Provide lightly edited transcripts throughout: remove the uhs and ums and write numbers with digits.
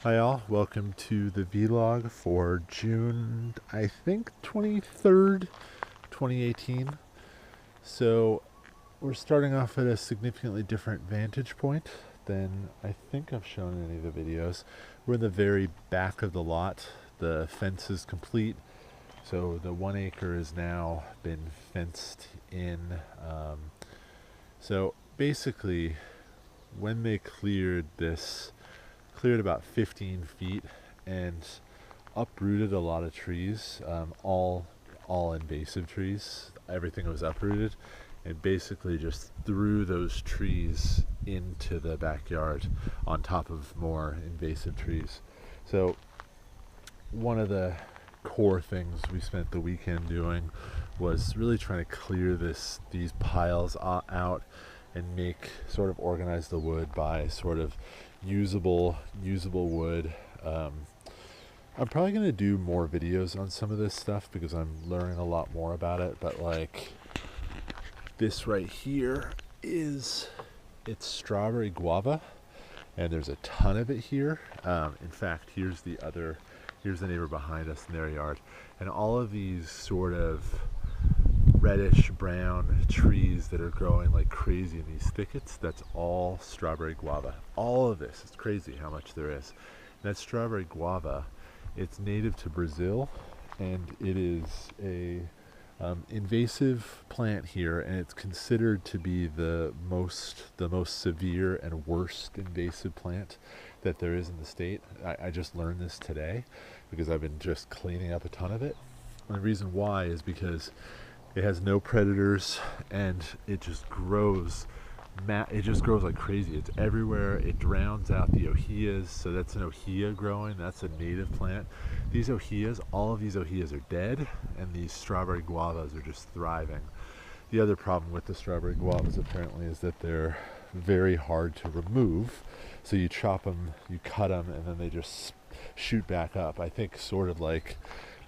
Hi all, welcome to the vlog for June, I think 23rd, 2018. So we're starting off at a significantly different vantage point than I think I've shown in any of the videos. We're in the very back of the lot. The fence is complete. So the 1 acre has now been fenced in. So basically when they cleared about 15 feet and uprooted a lot of trees, all invasive trees. Everything was uprooted and basically just threw those trees into the backyard on top of more invasive trees. So one of the core things we spent the weekend doing was really trying to clear these piles out and organize the wood by sort of usable wood. I'm probably going to do more videos on some of this stuff because I'm learning a lot more about it, but like this right here it's strawberry guava, and there's a ton of it here. In fact, here's the neighbor behind us in their yard, and all of these sort of reddish brown trees that are growing like crazy in these thickets, that's all strawberry guava. All of this, it's crazy how much there is. And that strawberry guava, it's native to Brazil, and it is a invasive plant here, and it's considered to be the most severe and worst invasive plant that there is in the state. I just learned this today because I've been just cleaning up a ton of it. And the reason why is because it has no predators, and it just grows. It just grows like crazy. It's everywhere. It drowns out the ohias. So that's an ohia growing. That's a native plant. These ohias, all of these ohias are dead, and these strawberry guavas are just thriving. The other problem with the strawberry guavas apparently is that they're very hard to remove. So you chop them, you cut them, and then they just shoot back up. I think sort of like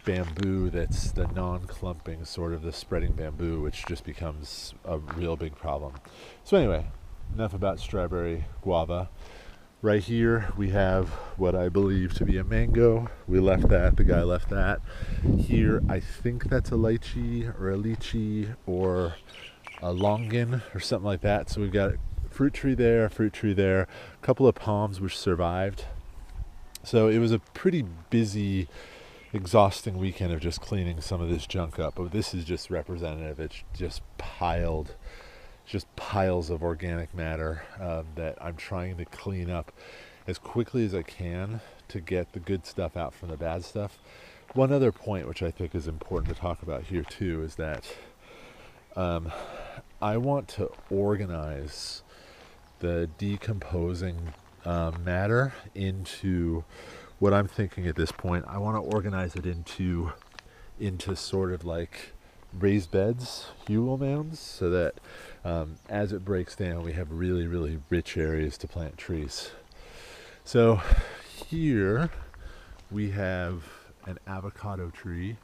bamboo, that's the non-clumping sort of the spreading bamboo, which just becomes a real big problem. So anyway, enough about strawberry guava. Right here we have what I believe to be a mango. We left that, the guy left that. Here I think that's a lychee or or a longan or something like that. So we've got a fruit tree there, a couple of palms which survived. So it was a pretty busy, exhausting weekend of just cleaning some of this junk up. But this is just representative. It's just piles of organic matter that I'm trying to clean up as quickly as I can to get the good stuff out from the bad stuff. One other point which I think is important to talk about here too is that I want to organize the decomposing matter into what I'm thinking at this point. I want to organize it into sort of like raised beds, hewlett mounds, so that as it breaks down, we have really, really rich areas to plant trees. So here we have an avocado tree,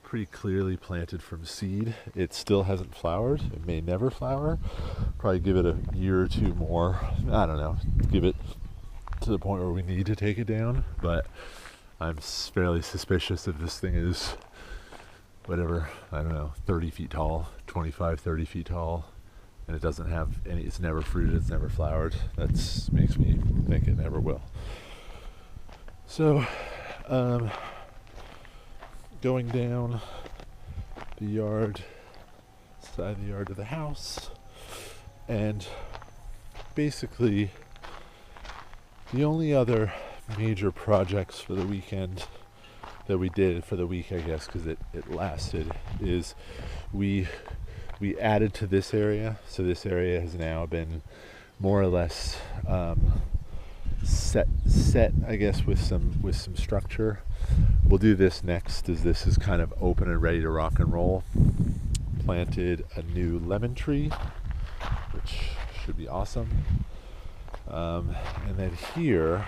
pretty clearly planted from seed. It still hasn't flowered. It may never flower. Probably give it a year or two more. I don't know. Give it to the point where we need to take it down, but I'm fairly suspicious if this thing is whatever, I don't know, 30 feet tall, 25, 30 feet tall, and it doesn't have any, it's never fruited, it's never flowered. That makes me think it never will. So going down the yard, side of the yard to the house, and basically the only other major projects for the weekend that we did for the week, I guess, because it lasted, is we added to this area. So this area has now been more or less set, I guess, with some structure. We'll do this next, as this is kind of open and ready to rock and roll. Planted a new lemon tree, which should be awesome. And then here,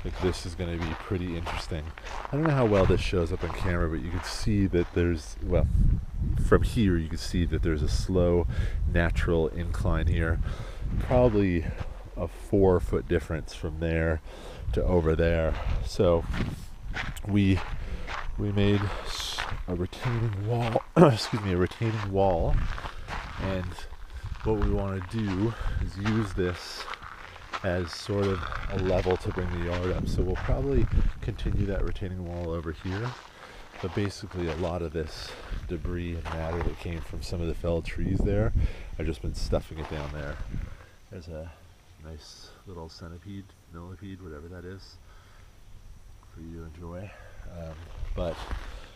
like, this is going to be pretty interesting. I don't know how well this shows up on camera, but you can see that there's, well, from here you can see that there's a slow natural incline here, probably a 4-foot difference from there to over there. So we made a retaining wall, excuse me, a retaining wall, and what we want to do is use this as sort of a level to bring the yard up. So we'll probably continue that retaining wall over here, but basically a lot of this debris and matter that came from some of the felled trees there, I've just been stuffing it down there. There's a nice little centipede, millipede, whatever that is, for you to enjoy. But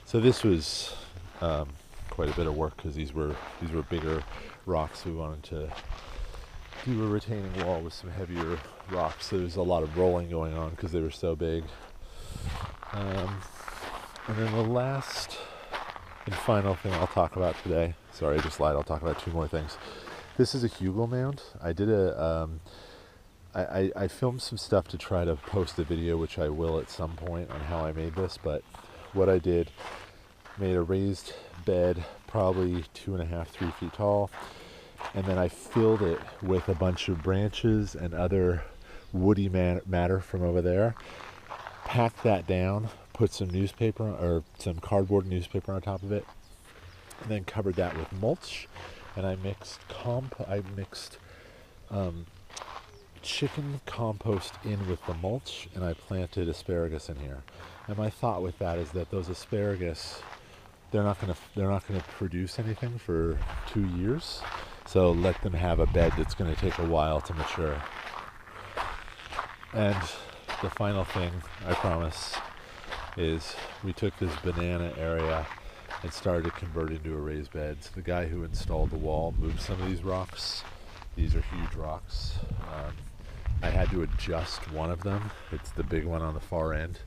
so this was quite a bit of work, because these were bigger rocks. We wanted to do a retaining wall with some heavier rocks. So there's a lot of rolling going on because they were so big. And then the last and final thing I'll talk about today, sorry I just lied, I'll talk about 2 more things. This is a hugel mound. I did I filmed some stuff to try to post a video, which I will at some point, on how I made this, but what I did, made a raised bed, probably 2.5, 3 feet tall, and then I filled it with a bunch of branches and other woody matter from over there, packed that down, put some newspaper or some cardboard newspaper on top of it, and then covered that with mulch, and I mixed chicken compost in with the mulch, and I planted asparagus in here. And my thought with that is that those asparagus, they're not going to produce anything for 2 years, so let them have a bed that's going to take a while to mature. And the final thing, I promise, is we took this banana area and started to convert it into a raised bed. So the guy who installed the wall moved some of these rocks. These are huge rocks. I had to adjust one of them. It's the big one on the far end,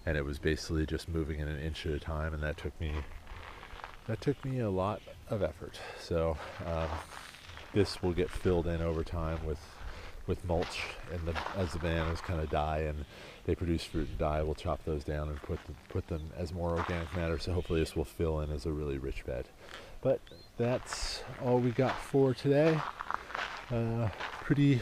and it was basically just moving it 1 inch at a time, and that took me a lot of effort. So this will get filled in over time with mulch, and as the bananas kind of die and they produce fruit and die, we'll chop those down and put them as more organic matter. So hopefully this will fill in as a really rich bed. But that's all we got for today. Pretty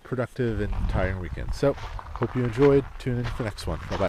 productive and tiring weekend. So hope you enjoyed. Tune in for the next one. Bye bye.